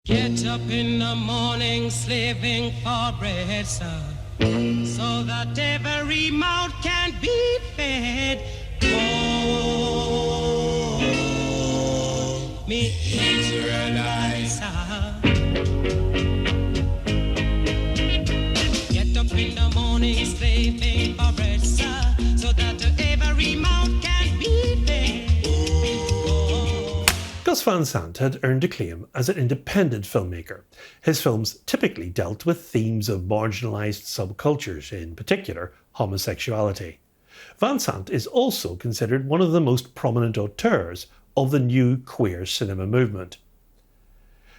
Get up in the morning slaving for bread, sir, so that every mouth can be fed. Oh, me Israelites, get up in the morning slaving for bread, sir, so that every mouth can be fed. Gus Van Sant had earned acclaim as an independent filmmaker. His films typically dealt with themes of marginalised subcultures, in particular homosexuality. Van Sant is also considered one of the most prominent auteurs of the new queer cinema movement.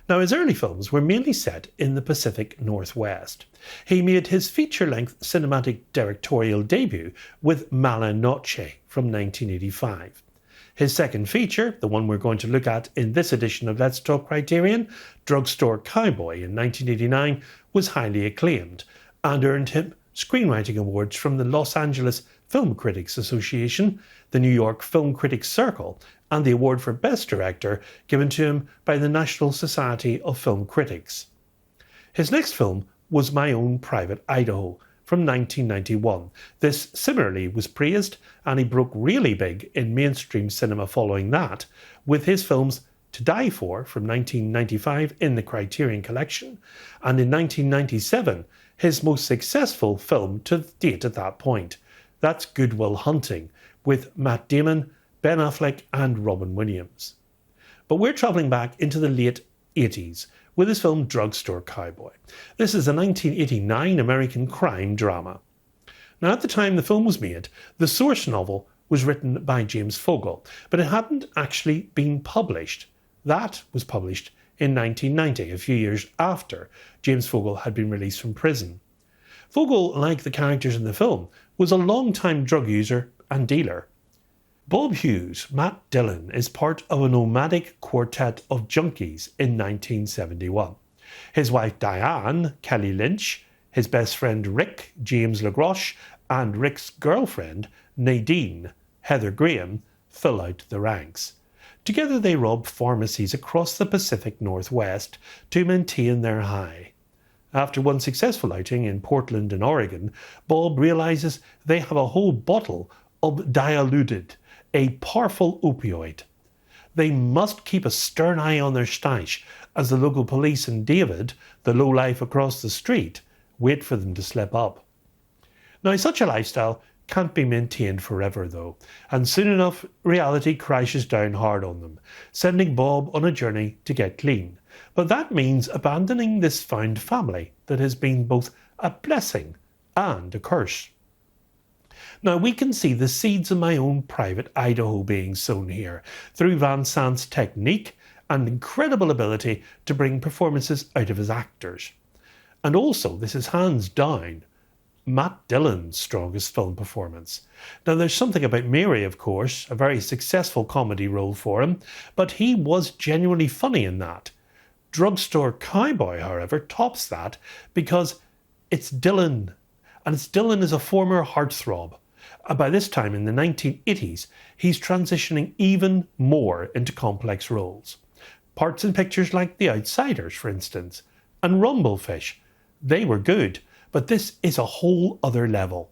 Now, his early films were mainly set in the Pacific Northwest. He made his feature-length cinematic directorial debut with Mala Noche from 1985. His second feature, the one we're going to look at in this edition of Let's Talk Criterion, Drugstore Cowboy in 1989, was highly acclaimed and earned him screenwriting awards from the Los Angeles Film Critics Association, the New York Film Critics Circle, and the award for Best Director given to him by the National Society of Film Critics. His next film was My Own Private Idaho from 1991. This similarly was praised, and he broke really big in mainstream cinema following that, with his films To Die For from 1995 in the Criterion Collection, and in 1997 his most successful film to date at that point. That's Good Will Hunting, with Matt Damon, Ben Affleck and Robin Williams. But we're travelling back into the late 80s with his film Drugstore Cowboy. This is a 1989 American crime drama. Now, at the time the film was made, the source novel was written by James Fogle, but it hadn't actually been published. That was published in 1990, a few years after James Fogle had been released from prison. Fogle, like the characters in the film, was a long-time drug user and dealer. Bob Hughes, Matt Dillon, is part of a nomadic quartet of junkies in 1971. His wife Diane, Kelly Lynch, his best friend Rick, James LaGroche, and Rick's girlfriend, Nadine, Heather Graham, fill out the ranks. Together they rob pharmacies across the Pacific Northwest to maintain their high. After one successful outing in Portland and Oregon, Bob realises they have a whole bottle of Dialudid, a powerful opioid. They must keep a stern eye on their stash as the local police and David, the lowlife across the street, wait for them to slip up. Now, such a lifestyle can't be maintained forever though, and soon enough reality crashes down hard on them, sending Bob on a journey to get clean. But that means abandoning this found family that has been both a blessing and a curse. Now, we can see the seeds of My Own Private Idaho being sown here through Van Sant's technique and incredible ability to bring performances out of his actors. And also, this is hands down Matt Dillon's strongest film performance. Now, there's something about Mary, of course, a very successful comedy role for him, but he was genuinely funny in that. Drugstore Cowboy, however, tops that because it's Dillon, and it's Dillon is a former heartthrob. By this time in the 1980s, he's transitioning even more into complex roles. Parts in pictures like The Outsiders, for instance, and Rumblefish. They were good, but this is a whole other level.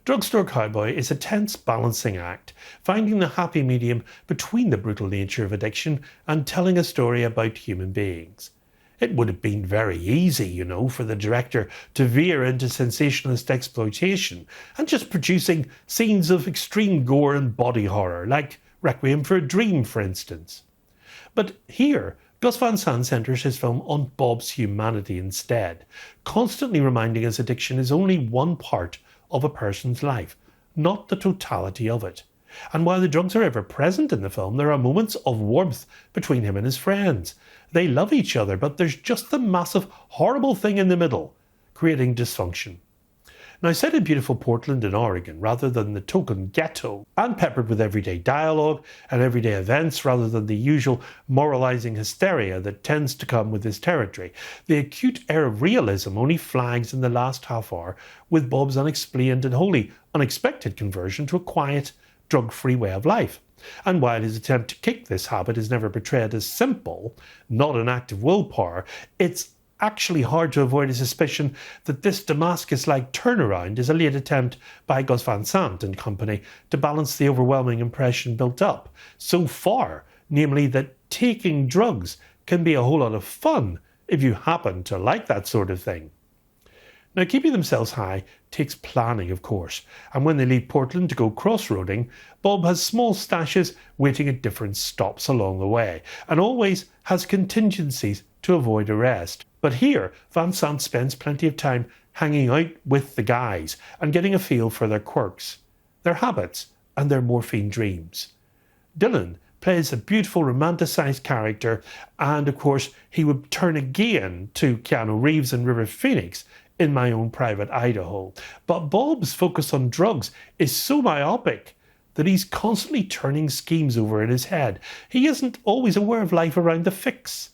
Drugstore Cowboy is a tense balancing act, finding the happy medium between the brutal nature of addiction and telling a story about human beings. It would have been very easy, for the director to veer into sensationalist exploitation and just producing scenes of extreme gore and body horror, like Requiem for a Dream, for instance. But here, Gus Van Sant centres his film on Bob's humanity instead, constantly reminding us addiction is only one part of a person's life, not the totality of it. And while the drugs are ever present in the film, there are moments of warmth between him and his friends. They love each other, but there's just the massive, horrible thing in the middle, creating dysfunction. Now, set in beautiful Portland in Oregon rather than the token ghetto, and peppered with everyday dialogue and everyday events rather than the usual moralising hysteria that tends to come with this territory, the acute air of realism only flags in the last half hour with Bob's unexplained and wholly unexpected conversion to a quiet, drug-free way of life. And while his attempt to kick this habit is never portrayed as simple, not an act of willpower, it's actually hard to avoid a suspicion that this Damascus-like turnaround is a late attempt by Gus Van Sant and company to balance the overwhelming impression built up so far, namely that taking drugs can be a whole lot of fun if you happen to like that sort of thing. Now, keeping themselves high takes planning, of course, and when they leave Portland to go cross-roading, Bob has small stashes waiting at different stops along the way, and always has contingencies to avoid arrest. But here, Van Sant spends plenty of time hanging out with the guys and getting a feel for their quirks, their habits, and their morphine dreams. Dillon plays a beautiful romanticised character, and of course he would turn again to Keanu Reeves and River Phoenix in My Own Private Idaho. But Bob's focus on drugs is so myopic that he's constantly turning schemes over in his head. He isn't always aware of life around the fix.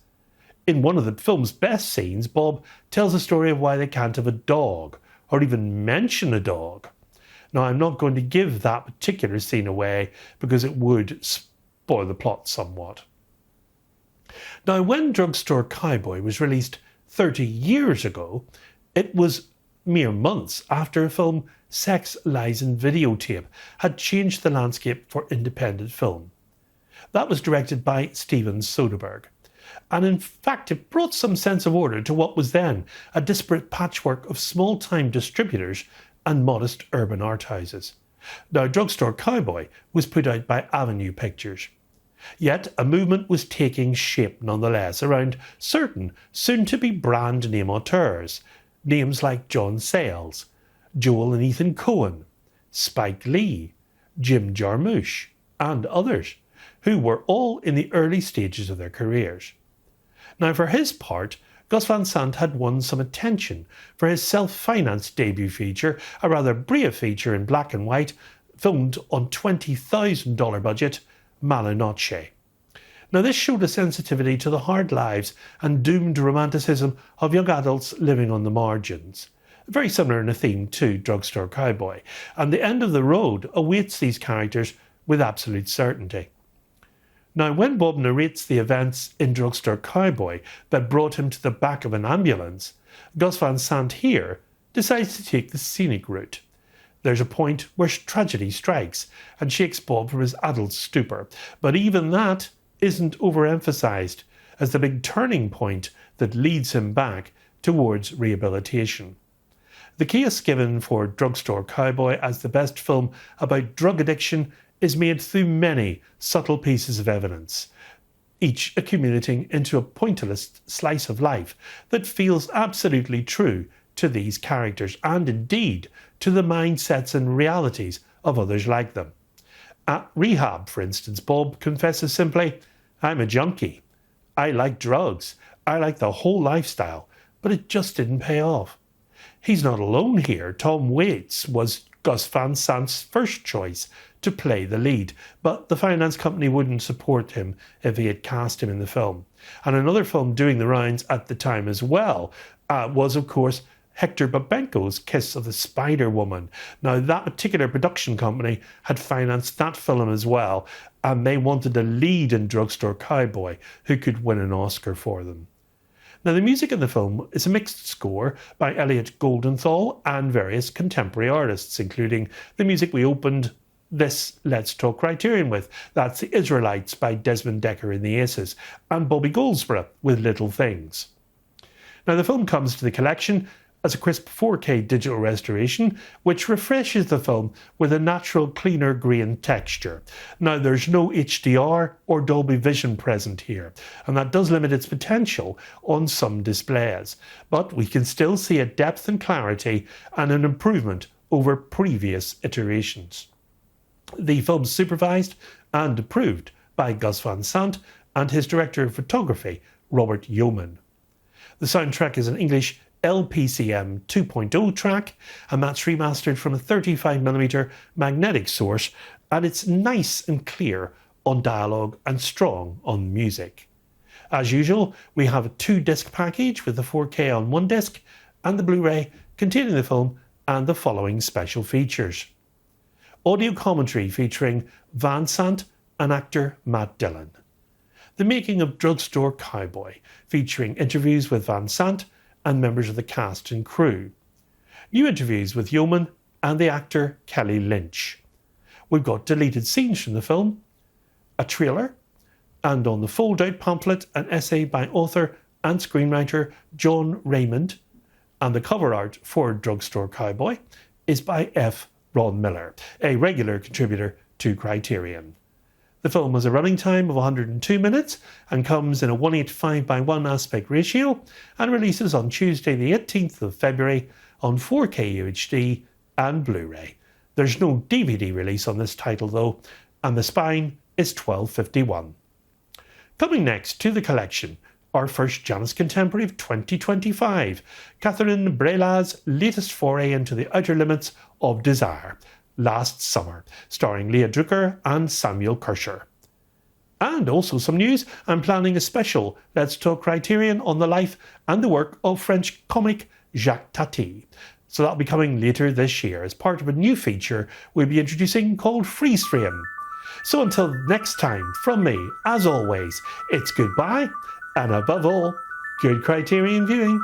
In one of the film's best scenes, Bob tells a story of why they can't have a dog, or even mention a dog. Now, I'm not going to give that particular scene away because it would spoil the plot somewhat. Now, when Drugstore Cowboy was released 30 years ago, it was mere months after a film, Sex, Lies and Videotape, had changed the landscape for independent film. That was directed by Steven Soderbergh. And in fact, it brought some sense of order to what was then a disparate patchwork of small-time distributors and modest urban art houses. Now, Drugstore Cowboy was put out by Avenue Pictures. Yet a movement was taking shape nonetheless around certain soon-to-be brand name auteurs, names like John Sayles, Joel and Ethan Coen, Spike Lee, Jim Jarmusch, and others, who were all in the early stages of their careers. Now, for his part, Gus Van Sant had won some attention for his self-financed debut feature, a rather brief feature in black and white, filmed on $20,000 budget, Malinoche. Now, this showed a sensitivity to the hard lives and doomed romanticism of young adults living on the margins. Very similar in a theme to Drugstore Cowboy, and the end of the road awaits these characters with absolute certainty. Now, when Bob narrates the events in Drugstore Cowboy that brought him to the back of an ambulance, Gus Van Sant here decides to take the scenic route. There's a point where tragedy strikes and shakes Bob from his adult stupor, but even that isn't overemphasised as the big turning point that leads him back towards rehabilitation. The case given for Drugstore Cowboy as the best film about drug addiction is made through many subtle pieces of evidence, each accumulating into a pointillist slice of life that feels absolutely true to these characters and indeed to the mindsets and realities of others like them. At rehab, for instance, Bob confesses simply, "I'm a junkie. I like drugs. I like the whole lifestyle, but it just didn't pay off." He's not alone here. Tom Waits was Gus Van Sant's first choice to play the lead, but the finance company wouldn't support him if he had cast him in the film. And another film doing the rounds at the time as well was, of course, Hector Babenco's Kiss of the Spider Woman. Now, that particular production company had financed that film as well, and they wanted a lead in Drugstore Cowboy who could win an Oscar for them. Now, the music in the film is a mixed score by Elliot Goldenthal and various contemporary artists, including the music we opened this Let's Talk Criterion with. That's The Israelites by Desmond Dekker in the Aces, and Bobby Goldsborough with Little Things. Now, the film comes to the collection as a crisp 4K digital restoration, which refreshes the film with a natural, cleaner grain texture. Now, there's no HDR or Dolby Vision present here, and that does limit its potential on some displays, but we can still see a depth and clarity and an improvement over previous iterations. The film's supervised and approved by Gus Van Sant and his director of photography, Robert Yeoman. The soundtrack is an English LPCM 2.0 track, and that's remastered from a 35mm magnetic source, and it's nice and clear on dialogue and strong on music. As usual, we have a 2-disc package with the 4K on one disc and the Blu-ray containing the film and the following special features. Audio commentary featuring Van Sant and actor Matt Dillon. The Making of Drugstore Cowboy, featuring interviews with Van Sant and members of the cast and crew. New interviews with Yeoman and the actor Kelly Lynch. We've got deleted scenes from the film, a trailer, and on the fold-out pamphlet an essay by author and screenwriter John Raymond, and the cover art for Drugstore Cowboy is by F. Ron Miller, a regular contributor to Criterion. The film has a running time of 102 minutes and comes in a 1:85:1 aspect ratio and releases on Tuesday the 18th of February on 4K UHD and Blu-ray. There's no DVD release on this title though, and the spine is 1251. Coming next to the collection, our first Janus Contemporary of 2025, Catherine Breillat's latest foray into the outer limits of desire, Last Summer, starring Leah Drucker and Samuel Kirscher. And also some news, I'm planning a special Let's Talk Criterion on the life and the work of French comic Jacques Tati. So that'll be coming later this year as part of a new feature we'll be introducing called Freeze Frame. So until next time, from me, as always, it's goodbye, and above all, good Criterion viewing.